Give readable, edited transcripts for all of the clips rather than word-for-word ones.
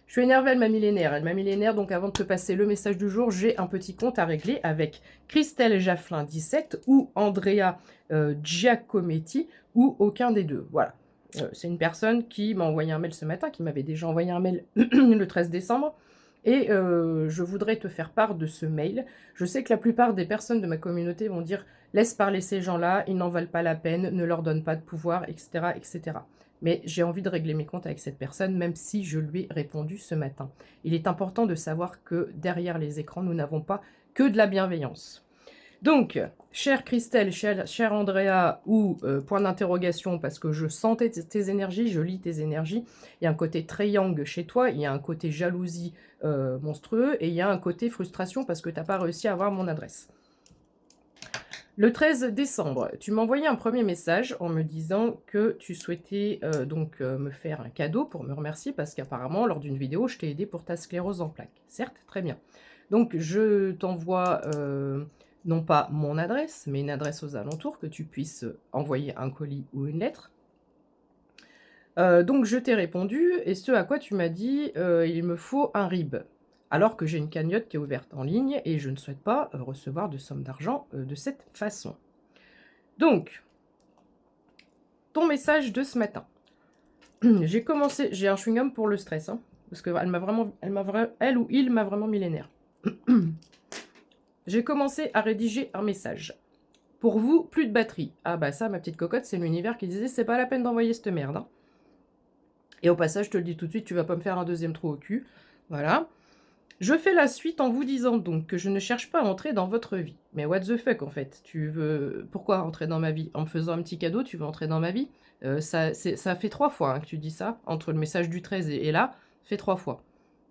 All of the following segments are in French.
Je suis énervée, elle m'a millénaire. Elle m'a millénaire, donc avant de te passer le message du jour, j'ai un petit compte à régler avec Christelle Jafflin 17 ou Andrea Giacometti ou aucun des deux. Voilà. C'est une personne qui m'a envoyé un mail ce matin, qui m'avait déjà envoyé un mail le 13 décembre. Et je voudrais te faire part de ce mail. Je sais que la plupart des personnes de ma communauté vont dire « Laisse parler ces gens-là, ils n'en valent pas la peine, ne leur donne pas de pouvoir, etc. etc. » Mais j'ai envie de régler mes comptes avec cette personne, même si je lui ai répondu ce matin. Il est important de savoir que derrière les écrans, nous n'avons pas que de la bienveillance. Donc, chère Christelle, chère Andrea, ou point d'interrogation, parce que je sentais tes énergies, je lis tes énergies, il y a un côté très yang chez toi, il y a un côté jalousie monstrueux, et il y a un côté frustration parce que tu n'as pas réussi à avoir mon adresse. Le 13 décembre, tu m'as envoyé un premier message en me disant que tu souhaitais me faire un cadeau pour me remercier parce qu'apparemment, lors d'une vidéo, je t'ai aidé pour ta sclérose en plaques. Certes, très bien. Donc, je t'envoie non pas mon adresse, mais une adresse aux alentours que tu puisses envoyer un colis ou une lettre. Donc, je t'ai répondu et ce à quoi tu m'as dit il me faut un RIB. Alors que j'ai une cagnotte qui est ouverte en ligne et je ne souhaite pas recevoir de somme d'argent de cette façon. Donc, ton message de ce matin. J'ai commencé, j'ai un chewing-gum pour le stress, hein, parce qu'elle m'a vraiment, elle ou il m'a vraiment millénaire. J'ai commencé à rédiger un message. Pour vous, plus de batterie. Ah bah ça, ma petite cocotte, c'est l'univers qui disait c'est pas la peine d'envoyer cette merde. Hein. Et au passage, je te le dis tout de suite, tu vas pas me faire un deuxième trou au cul. Voilà. Je fais la suite en vous disant donc que je ne cherche pas à entrer dans votre vie. Mais what the fuck en fait? Tu veux... Pourquoi entrer dans ma vie? En me faisant un petit cadeau, tu veux entrer dans ma vie? Ça fait 3 fois hein, que tu dis ça, entre le message du 13 et là, fait 3 fois.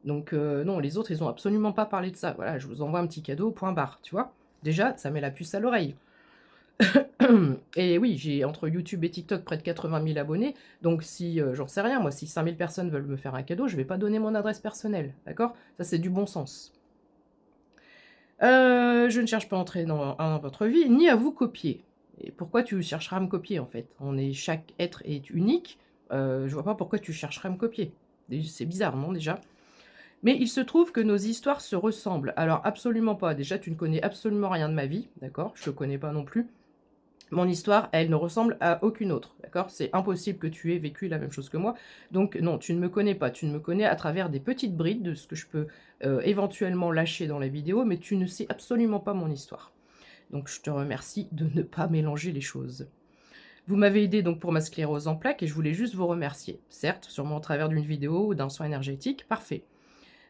Donc non, les autres, ils ont absolument pas parlé de ça. Voilà, je vous envoie un petit cadeau, point barre, tu vois? Déjà, ça met la puce à l'oreille. Et oui, j'ai entre YouTube et TikTok près de 80 000 abonnés, donc si, j'en sais rien moi, si 5000 personnes veulent me faire un cadeau, je vais pas donner mon adresse personnelle, d'accord? Ça, c'est du bon sens. Je ne cherche pas à entrer dans votre vie, ni à vous copier. Et pourquoi tu chercheras à me copier, en fait? Chaque être est unique, je vois pas pourquoi tu chercherais à me copier. C'est bizarre, non, déjà? Mais il se trouve que nos histoires se ressemblent. Alors absolument pas, déjà tu ne connais absolument rien de ma vie, d'accord? Je te connais pas non plus. Mon histoire, elle ne ressemble à aucune autre, d'accord? C'est impossible que tu aies vécu la même chose que moi. Donc non, tu ne me connais pas. Tu ne me connais à travers des petites brides de ce que je peux éventuellement lâcher dans la vidéo, mais tu ne sais absolument pas mon histoire. Donc je te remercie de ne pas mélanger les choses. Vous m'avez aidé donc pour ma sclérose en plaques et je voulais juste vous remercier. Certes, sûrement au travers d'une vidéo ou d'un soin énergétique, parfait.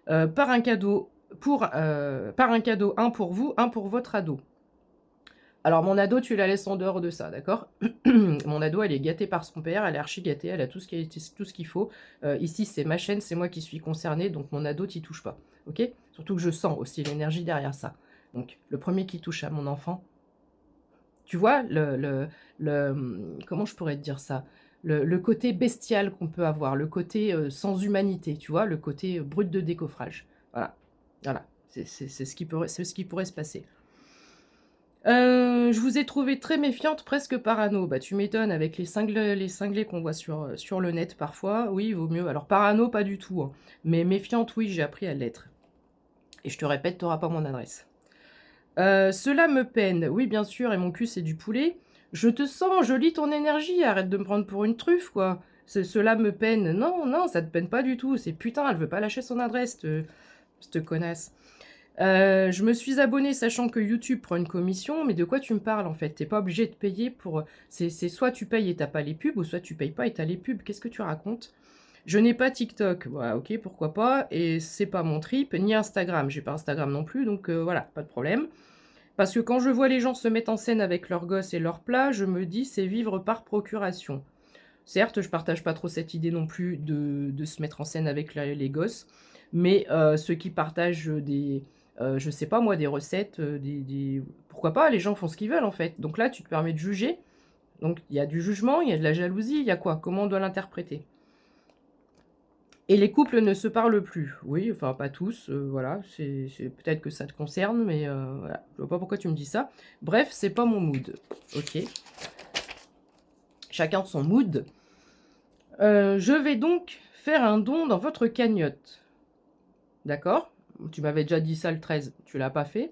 Par un cadeau, un pour vous, un pour votre ado. Alors, mon ado, tu la laisses en dehors de ça, d'accord? Mon ado, elle est gâtée par son père, elle est archi gâtée, elle a tout ce qu'il faut. Ici, c'est ma chaîne, c'est moi qui suis concernée, donc mon ado, t'y touche pas, ok? Surtout que je sens aussi l'énergie derrière ça. Donc, le premier qui touche à mon enfant, tu vois, comment je pourrais te dire ça? Le côté bestial qu'on peut avoir, le côté sans humanité, tu vois, le côté brut de décoffrage. Voilà, voilà, c'est ce qui pourrait se passer. Je vous ai trouvé très méfiante, presque parano. Bah, tu m'étonnes avec les cinglés qu'on voit sur le net parfois. Oui, il vaut mieux. Alors parano, pas du tout, hein, mais méfiante, oui, j'ai appris à l'être. Et je te répète, tu n'auras pas mon adresse. Cela me peine. Oui, bien sûr, et mon cul, c'est du poulet. Je te sens, je lis ton énergie, arrête de me prendre pour une truffe, quoi. Cela me peine. Non, non, ça te peine pas du tout. C'est putain, elle veut pas lâcher son adresse, cette connasse. Je me suis abonnée sachant que YouTube prend une commission, mais de quoi tu me parles en fait? T'es pas obligé de payer pour... C'est soit tu payes et t'as pas les pubs, ou soit tu payes pas et t'as les pubs. Qu'est-ce que tu racontes? Je n'ai pas TikTok. Voilà, ok, pourquoi pas. Et c'est pas mon trip, ni Instagram. J'ai pas Instagram non plus, donc voilà, pas de problème. Parce que quand je vois les gens se mettre en scène avec leurs gosses et leurs plats, je me dis c'est vivre par procuration. Certes, je partage pas trop cette idée non plus de se mettre en scène avec les gosses, mais ceux qui partagent je sais pas moi, des recettes, pourquoi pas, les gens font ce qu'ils veulent en fait. Donc là, tu te permets de juger. Donc il y a du jugement, il y a de la jalousie, il y a quoi? Comment on doit l'interpréter? Et les couples ne se parlent plus. Oui, enfin pas tous, voilà, c'est peut-être que ça te concerne, mais voilà, je vois pas pourquoi tu me dis ça. Bref, c'est pas mon mood, ok? Chacun son mood. Je vais donc faire un don dans votre cagnotte. d'accord? Tu m'avais déjà dit ça le 13, tu l'as pas fait.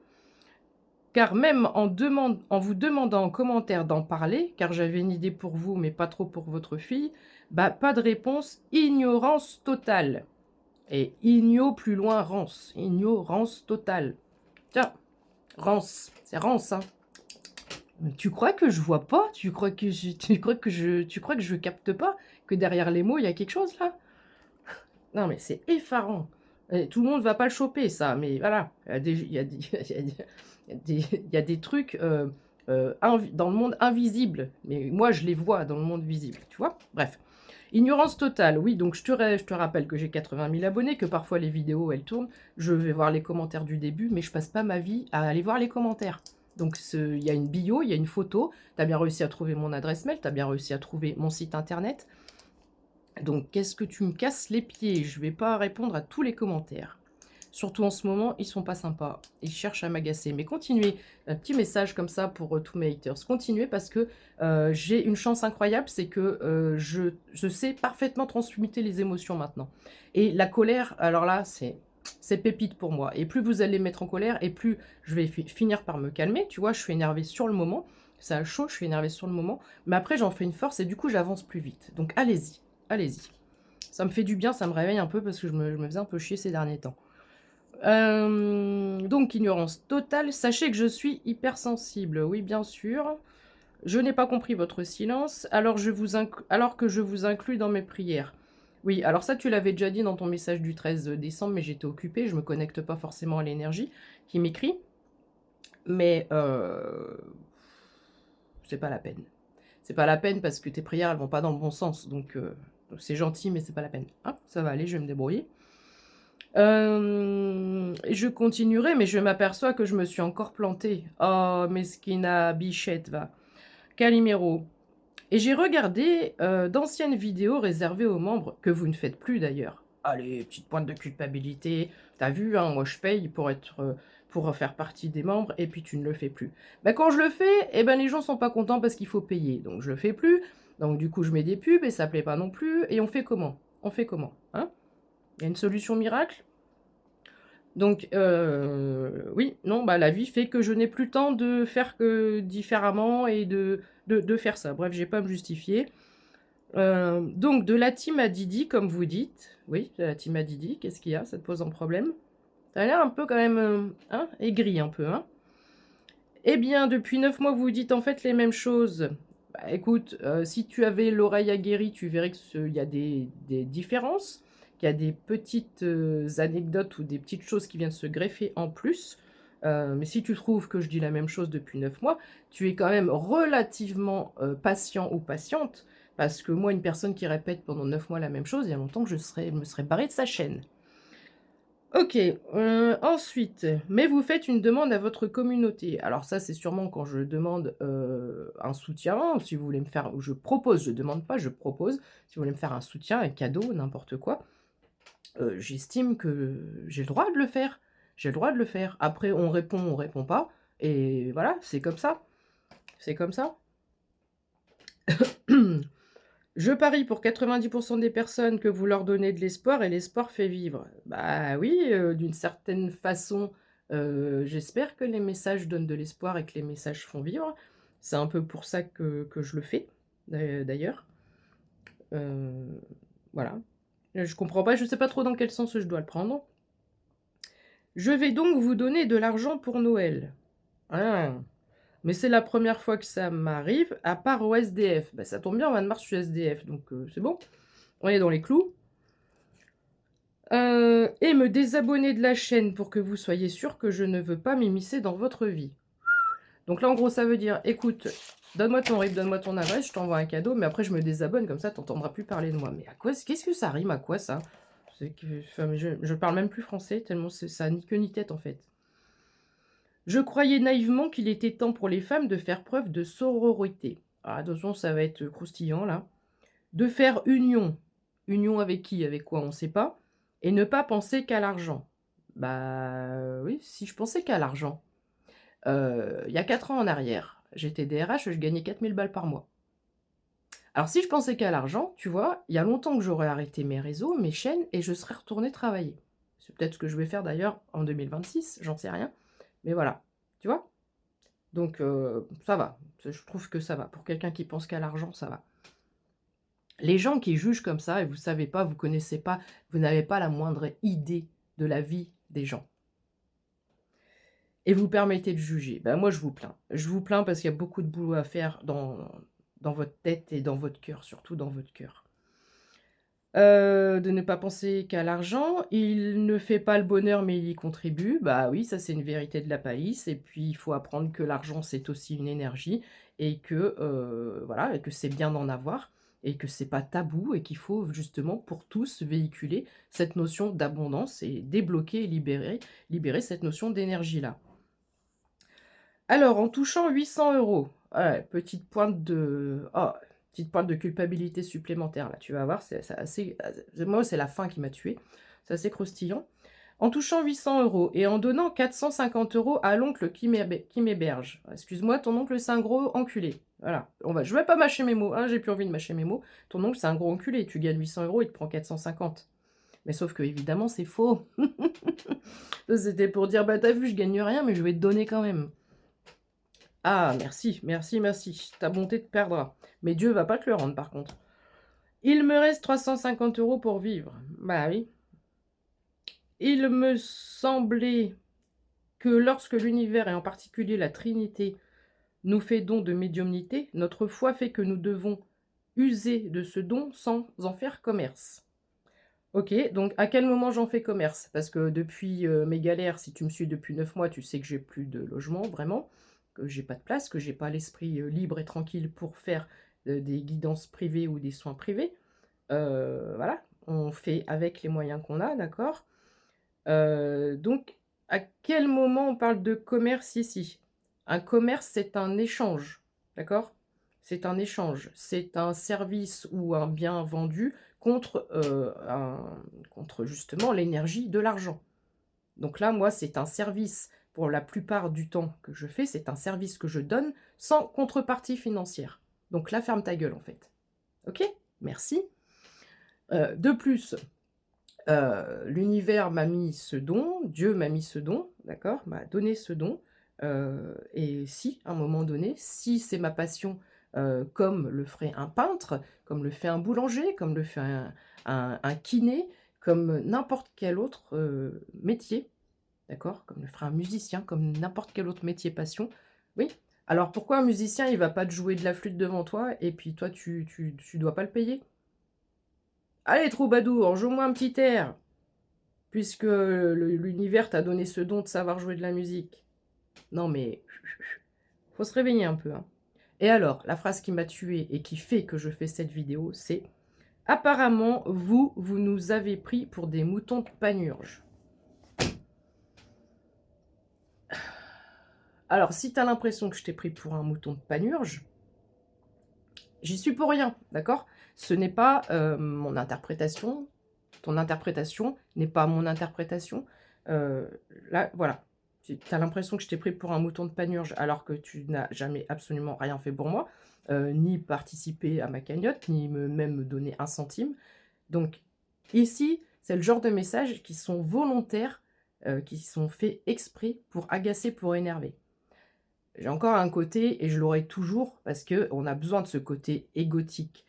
Car même en vous demandant en commentaire d'en parler, car j'avais une idée pour vous, mais pas trop pour votre fille, bah, pas de réponse, ignorance totale. Et igno plus loin, rance. Ignorance totale. Tiens, rance, c'est rance, hein. Mais tu crois que je vois pas? Tu crois que je capte pas que derrière les mots, il y a quelque chose là? Non, mais c'est effarant. Et tout le monde va pas le choper ça, mais voilà, il y a des il y a des trucs, invi dans le monde invisible, mais moi je les vois dans le monde visible, tu vois? Bref. Ignorance totale, oui, donc je te rappelle que j'ai 80 000 abonnés, que parfois les vidéos, elles tournent. Je vais voir les commentaires du début, mais je passe pas ma vie à aller voir les commentaires. Donc il y a une bio, il y a une photo, tu as bien réussi à trouver mon adresse mail, tu as bien réussi à trouver mon site internet. Donc qu'est-ce que tu me casses les pieds? Je vais pas répondre à tous les commentaires. Surtout en ce moment, ils sont pas sympas. Ils cherchent à m'agacer. Mais continuez, un petit message comme ça pour tous mes haters. Continuez parce que j'ai une chance incroyable, c'est que je sais parfaitement transmuter les émotions maintenant. Et la colère, alors là, c'est pépite pour moi. Et plus vous allez me mettre en colère, et plus je vais finir par me calmer. Tu vois, je suis énervée sur le moment. Ça a chaud, je suis énervée sur le moment. Mais après, j'en fais une force et du coup, j'avance plus vite. Donc allez-y, allez-y. Ça me fait du bien, ça me réveille un peu parce que je me faisais un peu chier ces derniers temps. Donc ignorance totale. Sachez que je suis hypersensible. Oui, bien sûr. Je n'ai pas compris votre silence, alors que je vous inclus dans mes prières. Oui, alors ça, tu l'avais déjà dit dans ton message du 13 décembre, mais j'étais occupée, je me connecte pas forcément à l'énergie qui m'écrit. Mais c'est pas la peine. C'est pas la peine parce que tes prières, elles vont pas dans le bon sens. Donc c'est gentil, mais c'est pas la peine. Hein, ça va aller, je vais me débrouiller. Je continuerai, mais je m'aperçois que je me suis encore plantée. Oh, mesquina bichette, va. Calimero. Et j'ai regardé d'anciennes vidéos réservées aux membres, que vous ne faites plus d'ailleurs. Allez, petite pointe de culpabilité. T'as vu, hein, moi je paye pour faire partie des membres, et puis tu ne le fais plus. Ben, quand je le fais, eh ben, les gens sont pas contents parce qu'il faut payer. Donc je le fais plus. Donc du coup, je mets des pubs, et ça plaît pas non plus. Et on fait comment? On fait comment, hein? Il y a une solution miracle? Donc, oui, non, bah, la vie fait que je n'ai plus le temps de faire que différemment et de faire ça. Bref, j'ai pas à me justifier. Donc, de la team à Didi, comme vous dites. Oui, de la team à Didi, qu'est-ce qu'il y a? Ça te pose un problème? T'as l'air un peu quand même, hein, aigri un peu, hein? Eh bien, depuis 9 mois, vous dites en fait les mêmes choses. Bah, écoute, si tu avais l'oreille aguerrie, tu verrais qu'il y a des différences, qu'il y a des petites anecdotes ou des petites choses qui viennent se greffer en plus. Mais si tu trouves que je dis la même chose depuis 9 mois, tu es quand même relativement patient ou patiente, parce que moi, une personne qui répète pendant 9 mois la même chose, il y a longtemps que je me serais barrée de sa chaîne. OK, ensuite, mais vous faites une demande à votre communauté. Alors ça, c'est sûrement quand je demande, un soutien, si vous voulez me faire ou je propose, je demande pas, je propose. Si vous voulez me faire un soutien, un cadeau, n'importe quoi, j'estime que j'ai le droit de le faire. J'ai le droit de le faire. Après on répond pas et voilà, c'est comme ça. C'est comme ça. Je parie pour 90 des personnes que vous leur donnez de l'espoir et l'espoir fait vivre. Bah oui, d'une certaine façon, j'espère que les messages donnent de l'espoir et que les messages font vivre. C'est un peu pour ça que je le fais, d'ailleurs. Voilà. Je comprends pas, je sais pas trop dans quel sens je dois le prendre. Je vais donc vous donner de l'argent pour Noël. Ah! Mais c'est la première fois que ça m'arrive, à part au SDF. Bah, ça tombe bien, en mois de mars, je suis SDF, donc c'est bon. On est dans les clous. Et me désabonner de la chaîne pour que vous soyez sûr que je ne veux pas m'immiscer dans votre vie. Donc là, en gros, ça veut dire, écoute, donne-moi ton RIB, donne-moi ton adresse, je t'envoie un cadeau, mais après, je me désabonne, comme ça, t'entendras plus parler de moi. Mais à quoi, qu'est-ce que ça rime à quoi, ça? Enfin, je parle même plus français, tellement ça ni queue ni tête, en fait. Je croyais naïvement qu'il était temps pour les femmes de faire preuve de sororité. Ah, attention, ça va être croustillant, là. De faire union. Union avec qui? Avec quoi? On ne sait pas. Et ne pas penser qu'à l'argent. Bah oui, si je pensais qu'à l'argent. Il y a 4 ans en arrière, j'étais DRH, je gagnais 4000 balles par mois. Alors si je pensais qu'à l'argent, tu vois, il y a longtemps que j'aurais arrêté mes réseaux, mes chaînes, et je serais retournée travailler. C'est peut-être ce que je vais faire d'ailleurs en 2026, j'en sais rien. Mais voilà, tu vois? Donc ça va, je trouve que ça va. Pour quelqu'un qui pense qu'à l'argent, ça va. Les gens qui jugent comme ça et vous savez pas, vous connaissez pas, vous n'avez pas la moindre idée de la vie des gens et vous permettez de juger. Ben, moi, je vous plains. Je vous plains parce qu'il y a beaucoup de boulot à faire dans votre tête et dans votre cœur, surtout dans votre cœur. De ne pas penser qu'à l'argent. Il ne fait pas le bonheur, mais il y contribue. Bah oui, ça, c'est une vérité de la palisse et puis il faut apprendre que l'argent, c'est aussi une énergie et que, voilà et que c'est bien d'en avoir et que c'est pas tabou et qu'il faut justement pour tous véhiculer cette notion d'abondance et débloquer et libérer cette notion d'énergie-là. Alors, en touchant 800 €, ouais, petite pointe de culpabilité supplémentaire là, tu vas voir, c'est assez moi, c'est la fin qui m'a tuée. C'est assez croustillant. En touchant 800 € et en donnant 450 € à l'oncle qui m'héberge. Excuse-moi, ton oncle, c'est un gros enculé. Voilà, je vais pas mâcher mes mots, hein, j'ai plus envie de mâcher mes mots. Ton oncle, c'est un gros enculé, tu gagnes 800 €, il te prend 450. Mais sauf que évidemment, c'est faux. Ça, c'était pour dire: «Bah, tu as vu, je gagne rien, mais je vais te donner quand même». Ah merci, merci, merci, ta bonté te perdra. Mais Dieu va pas te le rendre par contre. Il me reste 350 € pour vivre. Bah oui. Il me semblait que lorsque l'univers et en particulier la Trinité nous fait don de médiumnité, notre foi fait que nous devons user de ce don sans en faire commerce. OK, donc à quel moment j'en fais commerce? Parce que depuis, mes galères, si tu me suis depuis 9 mois, tu sais que j'ai plus de logement vraiment, que j'ai pas de place, que j'ai pas l'esprit, libre et tranquille pour faire, des guidances privées ou des soins privés. Voilà, on fait avec les moyens qu'on a, d'accord? Donc à quel moment on parle de commerce ici? Un commerce, c'est un échange, d'accord? C'est un échange, c'est un service ou un bien vendu contre justement l'énergie de l'argent. Donc là, moi, c'est un service pour la plupart du temps que je fais, c'est un service que je donne sans contrepartie financière. Donc là, ferme ta gueule en fait. OK? Merci. De plus, l'univers m'a mis ce don, Dieu m'a mis ce don, d'accord? M'a donné ce don, et si, à un moment donné, si c'est ma passion, comme le ferait un peintre, comme le fait un boulanger, comme le fait un kiné, comme n'importe quel autre, métier, d'accord? Comme le ferait un musicien, comme n'importe quel autre métier passion, oui. Alors pourquoi un musicien, il va pas te jouer de la flûte devant toi et puis toi tu dois pas le payer? «Allez troubadour, joue-moi un petit air!» Puisque l'univers t'a donné ce don de savoir jouer de la musique. Non mais, faut se réveiller un peu, hein. Et alors, la phrase qui m'a tuée et qui fait que je fais cette vidéo, c'est: «Apparemment, vous nous avez pris pour des moutons de Panurge». Alors, si tu as l'impression que je t'ai pris pour un mouton de Panurge, j'y suis pour rien, d'accord? Ce n'est pas, mon interprétation, ton interprétation n'est pas mon interprétation. Là, voilà. Si tu as l'impression que je t'ai pris pour un mouton de Panurge alors que tu n'as jamais absolument rien fait pour moi, ni participé à ma cagnotte, ni même me donné un centime. Donc ici, c'est le genre de messages qui sont volontaires, qui sont faits exprès pour agacer, pour énerver. J'ai encore un côté et je l'aurai toujours parce qu'on a besoin de ce côté égotique.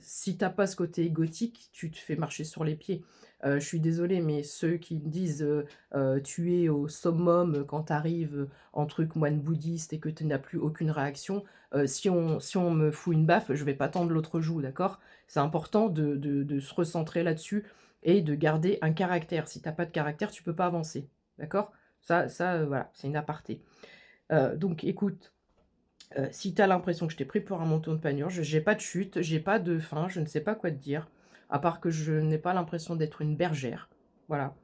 Si tu as pas ce côté égotique, tu te fais marcher sur les pieds. Je suis désolée, mais ceux qui me disent, «Tu es au summum quand tu arrives en truc moine bouddhiste et que tu n'as plus aucune réaction», si on me fout une baffe, je vais pas tendre l'autre joue, d'accord? C'est important de se recentrer là-dessus et de garder un caractère. Si tu as pas de caractère, tu peux pas avancer, d'accord? Ça, voilà, c'est une aparté. Donc écoute, si tu as l'impression que je t'ai pris pour un mouton de Panurge, j'ai pas de chute, j'ai pas de fin, je ne sais pas quoi te dire, à part que je n'ai pas l'impression d'être une bergère. Voilà.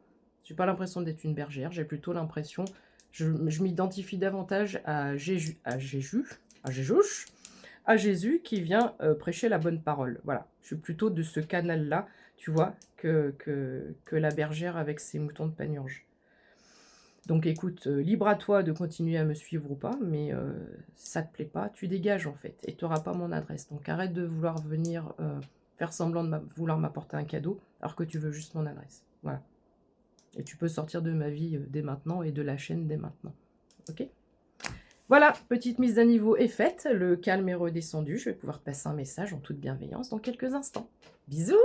J'ai pas l'impression d'être une bergère, j'ai plutôt l'impression je m'identifie davantage à Jésus qui vient, prêcher la bonne parole. Voilà. Je suis plutôt de ce canal-là, tu vois, que la bergère avec ses moutons de Panurge. Donc écoute, libre à toi de continuer à me suivre ou pas, mais ça te plaît pas, tu dégages en fait et tu auras pas mon adresse. Donc arrête de vouloir venir, faire semblant de vouloir m'apporter un cadeau, alors que tu veux juste mon adresse. Voilà. Et tu peux sortir de ma vie dès maintenant et de la chaîne dès maintenant. Ok? Voilà, petite mise à niveau est faite. Le calme est redescendu. Je vais pouvoir te passer un message en toute bienveillance dans quelques instants. Bisous!